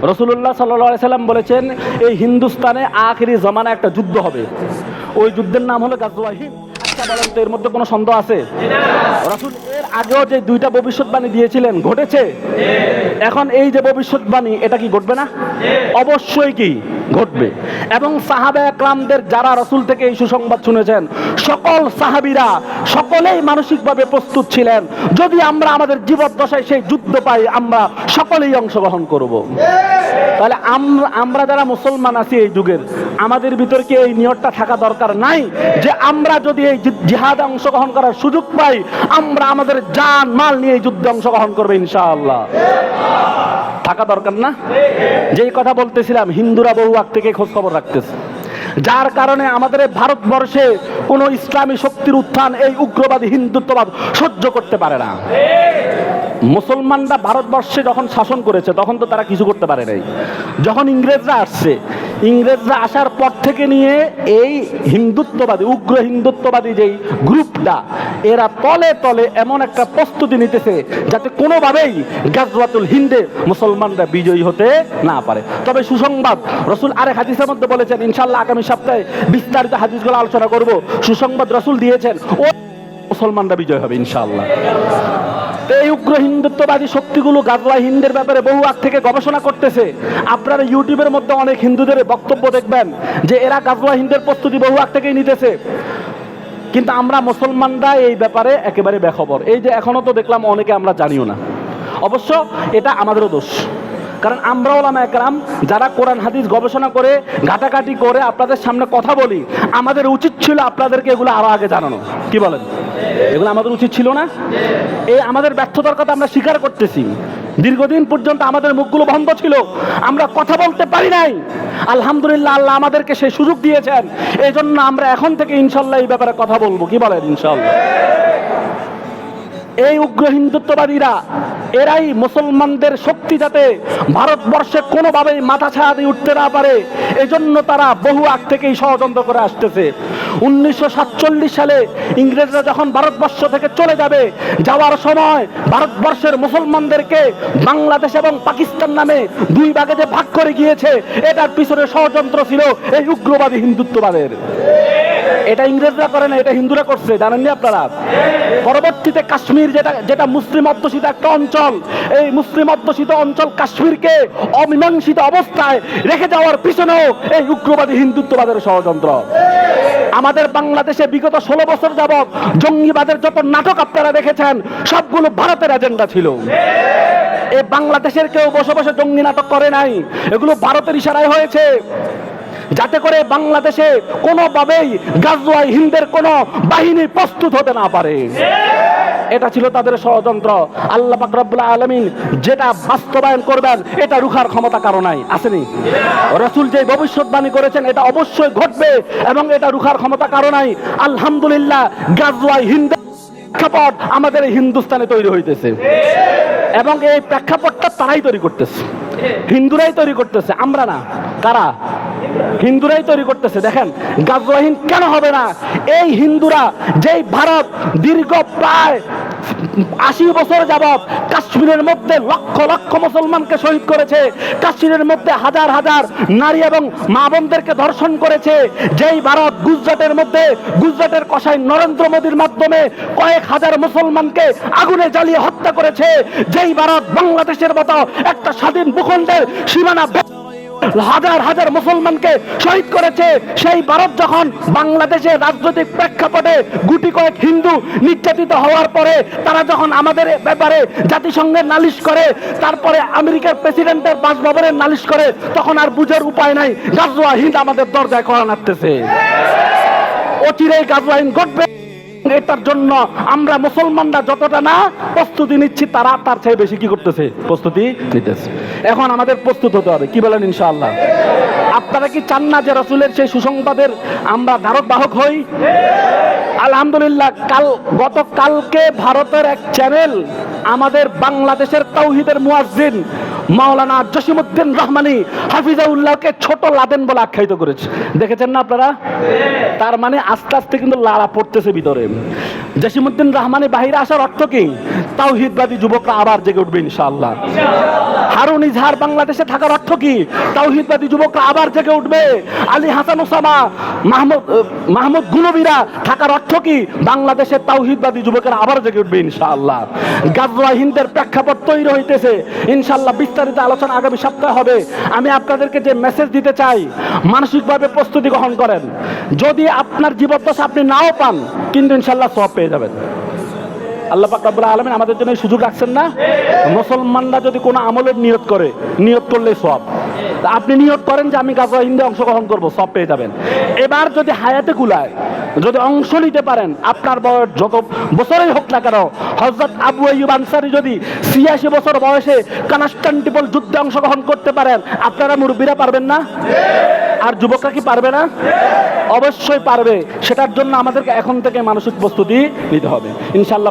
রাসূলুল্লাহ সাল্লাল্লাহু আলাইহি সাল্লাম বলেছেন এই হিন্দুস্তানে আখিরি জামানা একটা যুদ্ধ হবে, ওই যুদ্ধের নাম হলো গাজওয়া হিন্দ। আচ্ছা বলেন তো এর মধ্যে কোনো সন্দেহ আছে? রাসূল এর আগেও যে দুইটা ভবিষ্যৎবাণী দিয়েছিলেন ঘটেছে। এখন এই যে ভবিষ্যৎবাণী এটা কি ঘটবে না? অবশ্যই কি ঘটবে। এবং সাহাবা একরামদের যারা রাসূল থেকে এই সুসংবাদ শুনেছেন সকল সাহাবীরা সকলেই মানসিকভাবে প্রস্তুত ছিলেন, যদি আমরা আমাদের জীবদ্দশায় সেই যুদ্ধ পাই আমরা সকলেই অংশগ্রহণ করব। তাহলে আমরা যারা মুসলমান আছি এই যুগের, আমাদের ভিতর কি এই নিয়তটা থাকা দরকার নাই যে আমরা যদি এই জিহাদে অংশগ্রহণ করার সুযোগ পাই আমরা আমাদের জান মাল নিয়ে এই যুদ্ধে অংশগ্রহণ করবো ইনশাআল্লাহ? থাকা দরকার না? যেই কথা বলতেছিলাম, হিন্দুরা বহু আগ থেকে খোঁজ খবর রাখতেছে, যার কারণে আমাদের ভারতবর্ষে কোনো ইসলামী শক্তির উত্থান এই উগ্রবাদী হিন্দুত্ববাদ সহ্য করতে পারে না। মুসলমানরা ভারতবর্ষে যখন শাসন করেছে তখন তো তারা কিছু করতে পারে নাই। যখন ইংরেজরা আসছে, ইংরেজরা আসার পর থেকে নিয়ে এই হিন্দুত্ববাদী উগ্র হিন্দুত্ববাদী যেই গ্রুপটা এরা তলে তলে এমন একটা প্রস্তুতি নিতেছে যাতে কোনোভাবেই গাজওয়াতুল হিন্দে মুসলমানরা বিজয়ী হতে না পারে। তবে সুসংবাদ, রাসূল আরেক হাদিসের মধ্যে বলেছেন, ইনশাআল্লাহ আগামী সপ্তাহে বিস্তারিত হাদিসগুলো আলোচনা করব, সুসংবাদ রাসূল দিয়েছেন ও মুসলমানরা বিজয় হবে ইনশাআল্লাহ। এই উগ্র হিন্দুত্ববাদী শক্তিগুলো গাজওয়া হিন্দের ব্যাপারে বহু আগ থেকে গবেষণা করতেছে। আপনারা ইউটিউবের মধ্যে অনেক হিন্দুদের বক্তব্য দেখবেন যে এরা গাজওয়া হিন্দের প্রস্তুতি বহু আগ থেকেই নিতেছে, কিন্তু আমরা মুসলমানরা এই ব্যাপারে একেবারে বেখবর। এই যে এখনো তো দেখলাম অনেকে আমরা জানিও না। অবশ্য এটা আমাদেরও দোষ, কারণ আমরা ওলামা একরাম যারা কোরআন হাদিস গবেষণা করে ঘাটাঘাটি করে আপনাদের সামনে কথা বলি, আমাদের উচিত ছিল আপনাদেরকে এগুলো আরো আগে জানানো। কি বলেন? এগুলো আমাদের উচিত ছিল না? এই আমাদের ব্যর্থতার কথা আমরা স্বীকার করতেছি। দীর্ঘদিন পর্যন্ত আমাদের মুখগুলো বন্ধ ছিল, আমরা কথা বলতে পারি নাই। আলহামদুলিল্লাহ আল্লাহ আমাদেরকে সেই সুযোগ দিয়েছেন, এই জন্য আমরা এখন থেকে ইনশাল্লাহ এই ব্যাপারে কথা বলবো। কি বলেন? ইনশাল্লাহ। এই উগ্র হিন্দুত্ববাদীরা এরাই মুসলমানদের শক্তি যাতে ভারতবর্ষে কোনোভাবেই মাথা ছাড়া দিয়ে উঠতে না পারে এজন্য তারা বহু আগ থেকেই ষড়যন্ত্র করে আসতেছে। 1947 সালে ইংরেজরা যখন ভারতবর্ষ থেকে চলে যাবে, যাওয়ার সময় ভারতবর্ষের মুসলমানদেরকে বাংলাদেশ এবং পাকিস্তান নামে দুই ভাগে যে ভাগ করে গিয়েছে, এটার পিছনে ষড়যন্ত্র ছিল এই উগ্রবাদী হিন্দুত্ববাদের। এটা ইংরেজরা করে না, এটা হিন্দুরা করছে, জানেননি আপনারা? পরবর্তীতে কাশ্মীর যেটা মুসলিম অধ্যুষিত একটা অঞ্চল, এই মুসলিম অধ্যুষিত অঞ্চল কাশ্মীরকে অমীমাংসিত অবস্থায় রেখে যাওয়ার পিছনেও এই উগ্রবাদী হিন্দুত্ববাদের ষড়যন্ত্র। আমাদের বাংলাদেশে বিগত 16 বছর যাবত জঙ্গিবাদের যত নাটক আপনারা দেখেছেন সবগুলো ভারতের এজেন্ডা ছিল। এই বাংলাদেশের কেউ বসে বসে জঙ্গি নাটক করে নাই, এগুলো ভারতের ইশারায় হয়েছে, যাতে করে বাংলাদেশে কোনোভাবেই গাজওয়া হিন্দের কোনো বাহিনী প্রস্তুত হতে না পারে। এটা ছিল তাদের ষড়যন্ত্র। আল্লাহ পাক রব্বুল আলামিন যেটা বাস্তবায়ন করবেন এটা রুখার ক্ষমতা কারো নাই, আসেনি? রাসূল যে ভবিষ্যৎবাণী করেছেন এটা অবশ্যই ঘটবে এবং এটা রুখার ক্ষমতা কারো নাই। আলহামদুলিল্লাহ গাজওয়া হিন্দের প্রেক্ষাপট আমাদের এই হিন্দুস্তানে তৈরি হইতেছে এবং এই প্রেক্ষাপটটা তারাই তৈরি করতেছে, হিন্দুরাই তৈরি করতেছে, আমরা না। কারা? হিন্দুরাই তৈরি করতেছে। দেখেন গাজওয়া হিন্দ কেন হবে না? এই হিন্দুরা যেই ভারত দীর্ঘ প্রায় 80 বছর যাবত কাশ্মীরের মধ্যে লক্ষ লক্ষ মুসলমানকে শহীদ করেছে, কাশ্মীরের মধ্যে হাজার হাজার নারী এবং মা বোনদেরকে ধর্ষণ করেছে, যেই ভারত গুজরাটের মধ্যে গুজরাটের কসাই নরেন্দ্র মোদীর মাধ্যমে কয়েক হাজার মুসলমানকে আগুনে জ্বালিয়ে হত্যা করেছে, যেই ভারত বাংলাদেশের মতো একটা স্বাধীন ভূখণ্ডের সীমানা হাজার হাজার মুসলমানকে শহীদ করেছে, সেই ভারত যখন বাংলাদেশের রাজনৈতিক প্রেক্ষাপটে গুটি কয়েক হিন্দু নির্যাতিত হওয়ার পরে তারা যখন আমাদের ব্যাপারে জাতিসংঘের নালিশ করে, তারপরে আমেরিকার প্রেসিডেন্টের বাসভবনের নালিশ করে, তখন আর বুঝার উপায় নাই গাজওয়া হিন্দ আমাদের দরজায় কড়া নাড়তেছে। অচিরেই গাজওয়া হিন্দ ঘটবে। এটার জন্য আমরা মুসলমানরা যতটা না প্রস্তুতি নিচ্ছি তারা তার চেয়ে বেশি কি করতেছে? প্রস্তুতি নিতেছে। এখন আমাদের প্রস্তুত হতে হবে। কি বলেন? ইনশাআল্লাহ। আপনারা কি চান না যে রাসূলের সেই সুসংবাদের আমরা ধারক বাহক হই? আলহামদুলিল্লাহ গতকালকে ভারতের এক চ্যানেল আমাদের বাংলাদেশের তাওহীদের মুয়াজ্জিন মাওলানা জসিমউদ্দিন রহমানী হাফিজাউল্লাহকে ছোট লাদেন বলে আখ্যায়িত করেছে। দেখেছেন না আপনারা? তার মানে আস্তে আস্তে কিন্তু লাড়া পড়তেছে ভিতরে। জসিমউদ্দিন রহমানের বাহিরে আসার অর্থ কি? তাওহীদবাদী যুবকরা আবার জেগে উঠবে ইনশাআল্লাহ। হারুন ইজহার বাংলাদেশে থাকার অর্থ কি? তাওহীদবাদী যুবকরা আবার জেগে উঠবে। আলী হাসান ওসামা, মাহমুদ গুনবীরা থাকার অর্থ কি? বাংলাদেশের তাওহীদবাদী যুবকেরা আবার জেগে উঠবে ইনশাআল্লাহ। গাজওয়া হিন্দের প্রেক্ষাপট তৈরি হইতেছে ইনশাআল্লাহ। বিস্তারিত আলোচনা আগামী সপ্তাহে হবে। আমি আপনাদেরকে যে মেসেজ দিতে চাই, মানসিকভাবে প্রস্তুতি গ্রহণ করেন। যদি আপনার জীবদ্দশা আপনি নাও পান, কিন্তু ইনশাআল্লাহ সওয়াব পেয়ে যাবেন। আল্লাহ পাক রব্বুল আলামিন আমাদের জন্য এই সুযোগ রাখছেন না? মুসলমানরা যদি কোনো আমলের নিয়ত করে, নিয়ত করলেই সওয়াব। আপনি নিয়ত করেন যে আমি গাজওয়া হিন্দে অংশগ্রহণ করব, সওয়াব পেয়ে যাবেন। এবার যদি হায়াতে কুলায়, যদি অংশ নিতে পারেন, আপনার বয়স যত বছরই হোক না কেন, হযরত আবু আইয়ুব আনসারী যদি ৮৬ বছর বয়সে কনস্টান্টিনোপল যুদ্ধে অংশগ্রহণ করতে পারেন, আপনারা মুরব্বীরা পারবেন না? আর যুবকরা কি পারবে না? অবশ্যই পারবে। সেটার জন্য আমাদেরকে এখন থেকে মানসিক প্রস্তুতি নিতে হবে ইনশাআল্লাহ।